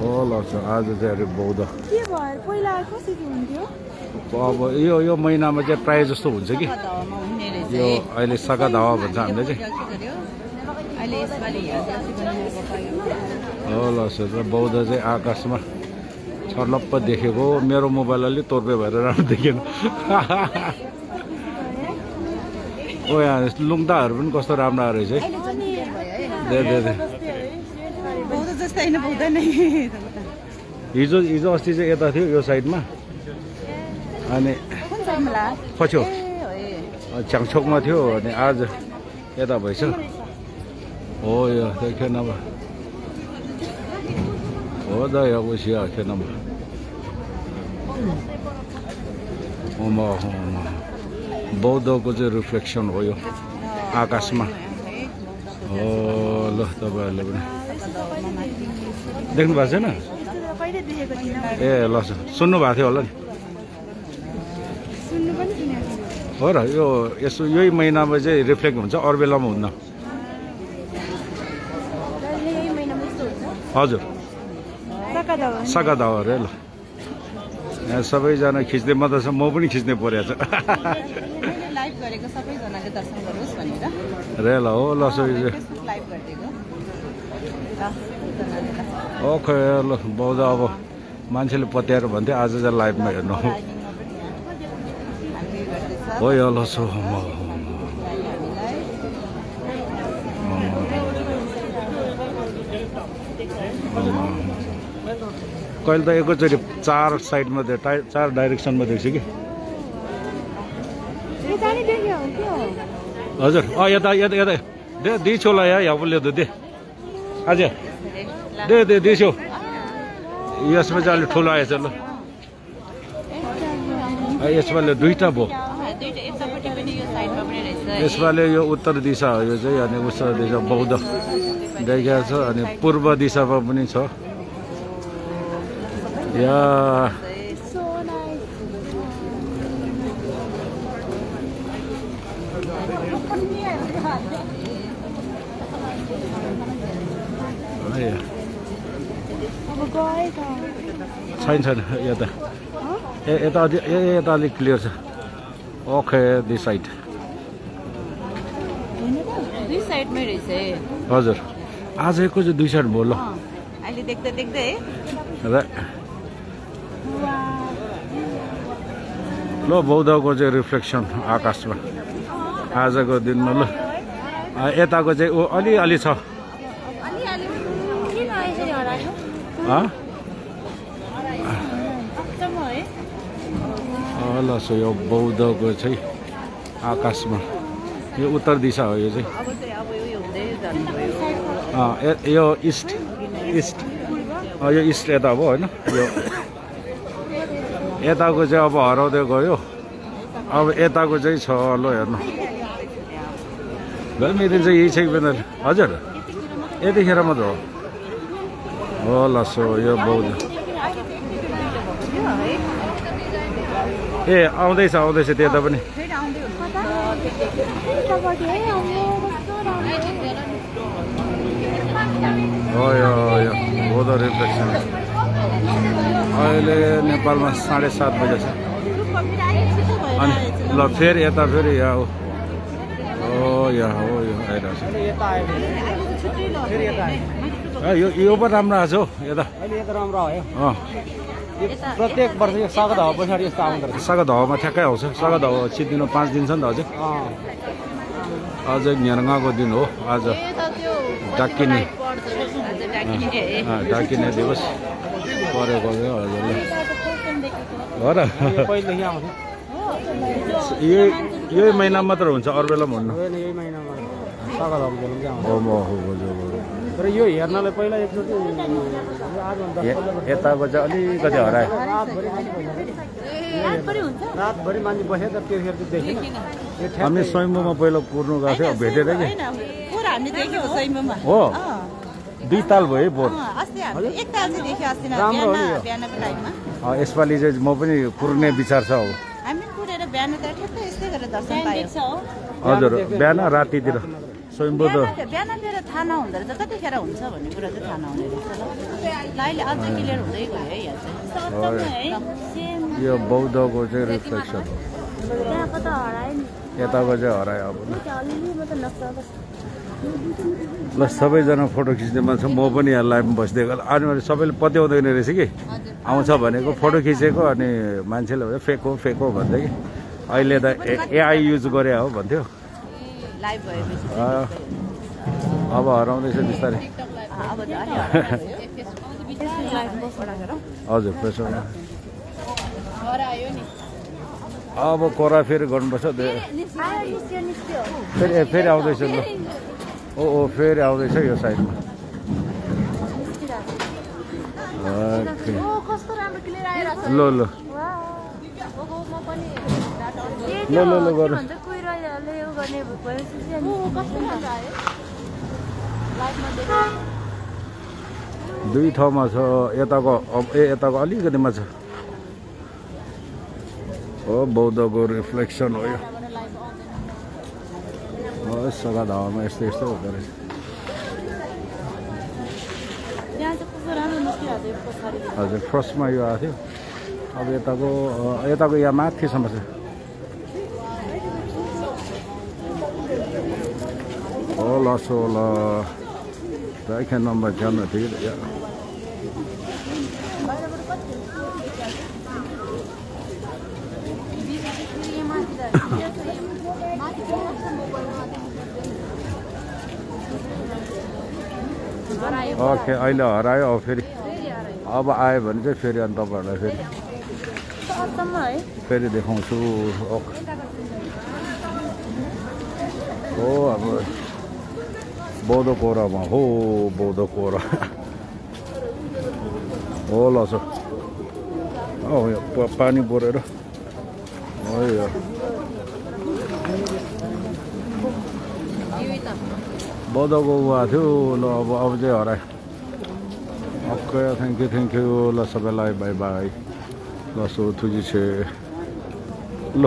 ल आज चाहिँ अरे बौद्ध के भयो पहिला कसरी हुन्थ्यो अब यो महिनामा चाहिँ प्राय जस्तो हुन्छ कि यो अहिले सका धावा भन्छ हामीले चाहिँ ल बौद्ध चाहिँ आकाशमा छर्लप्प देखेको मेरो मोबाइल अलि तोर्पे भएर राम्रो देखेन ओ यहाँ लुङ्दाहरू पनि कस्तो राम्रो रहेछ है हिजो अस्ति चाहिँ यता थियो यो साइडमा अनि पछि छ्याङछोकमा थियो अनि आज यता भएछ हो यो देखेन अब हो त यो उसिया खेन बौद्धको चाहिँ रिफ्लेक्सन हो यो आकाशमा हो ल तपाईँहरूले पनि देख्नु भएको छैन ए ल सुन्नु भएको थियो होला नि हो र यो यसो यही महिनामा चाहिँ रिफ्लेक्ट हुन्छ अरू बेलामा हुन्न हजुर सका दावा अरे ल यहाँ सबैजना खिच्ने म पनि खिच्ने परेको छ रे ल हो ल ओके ल बौद्ध अब मान्छेले पत्याएर भन्थ्यो आज चाहिँ लाइभमा हेर्नु हो यो ल सो कहिले त एकैचोटि 4 साइडमा चार डाइरेक्सनमा देख्छु कि हजुर यता यता यता दे दिछोला यहाँ बोल्यो त दे आज दे दिछो यसमा चाहिँ अलिक ठुलो आएछ ल यसपाले दुईटा भयो यसपाले यो उत्तर दिशा हो यो चाहिँ अनि उत्तर दिशा बौद्ध देखिएको छ अनि पूर्व दिशामा पनि छ या छैन यता यता अलिक क्लियर छ ओके दिस साइड हजुर आजको चाहिँ दुई साइड भयो ल अहिले देख्दै देख्दै ल बौद्धको चाहिँ रिफ्लेक्सन आकाशमा आजको दिनमा ल यताको चाहिँ अलि छ ल सो यो बौद्धको चाहिँ आकाशमा यो उत्तर दिशा हो यो चाहिँ यो इस्ट यो इस्ट यता हो होइन यो यताको चाहिँ अब हराउँदै गयो अब यताको चाहिँ छ ल हेर्नु मेरो चाहिँ यही छ कि हजुर यतिखेर मात्र हो ल सो यो बौद्ध ए आउँदैछ त्यता पनि हो यो बौद्ध रिफ्लेक्सन अहिले नेपालमा 7:30 बजे छ अनि ल फेरि यता फेरि यहाँ हो यहाँ हो यो आइरहेको छ यो पनि राम्रो आएको छ हौ यता राम्रो आयो प्रत्येक वर्ष यो सगत हावा पछाडि यस्तो आउँदो रहेछ सगत हावामा ठ्याक्कै आउँछ सगत हावा सिद्धिनु 5 दिन छ नि त अझै न्याङ्गाको दिन हो आज डाकिने दिवस परेको हजुरले हो र यही महिना मात्र हुन्छ अरू बेला पनि हुन्न तर यो हेर्नलाई पहिला एकचोटि यताको चाहिँ अलिकति हरायो रातभरि मान्छे बस्यो त त्यतिखेर चाहिँ देखेन हामी स्वयम्भूमा पहिला कुर्नु गएको थियो भेटेर कि हो 2 ताल भयो बोर राम्रो हो नि यसपालि चाहिँ म पनि कुर्ने विचार छ हजुर बिहान रातितिर स्वयम्बुद्ध बिहानतिर थाहा नहुँदो रहेछ कतिखेर हुन्छ भन्ने कुरा चाहिँ थाहा नहुने रहेछ ल अहिले अझै क्लियर हुँदै गयो है यहाँ चाहिँ यो बौद्धको चाहिँ रिफ्लेक्सन हो यताको चाहिँ हरायो अब ल सबैजना फोटो खिच्ने मान्छे म पनि यहाँ लाइभमा बसिदिएको अनि सबैले पत्याउँदैन रहेछ कि आउँछ भनेको फोटो खिचेको अनि मान्छेले भन्छ फेक हो भन्दै कि अहिले त एआई युज गरे हो भन्थ्यो अब हराउँदैछ बिस्तारै हजुर प्रेसर अब कोरा फेरि गर्नुपर्छ फेरि आउँदैछ ल ओ फेरि आउँदैछ यो साइडमा ल ल ल ल ल गर दुई ठाउँमा छ यताको अलिकतिमा छ हो बौद्धको रिफ्लेक्सन हो यो सगद हावामा यस्तो यस्तो हुँदो रहेछ हजुर फर्स्टमा यो आएको थियो अब यताको यहाँ माथिसम्म छ होला सोला I can number Jana did yeah. Okay, अहिले हरायो अब फेरि अब आयो भने चाहिँ फेरि अनि तपाईहरुलाई फेरि देखाउँछु हो अब बौद्ध कोरामा हो बौद्ध कोरा हो लस यो पानी परेर हो यो बौद्धको उहाँ थियो ल अब चाहिँ हरायो ओके थ्याङ्क यू ल सबैलाई बाई बाई ल सो थुजी छ ल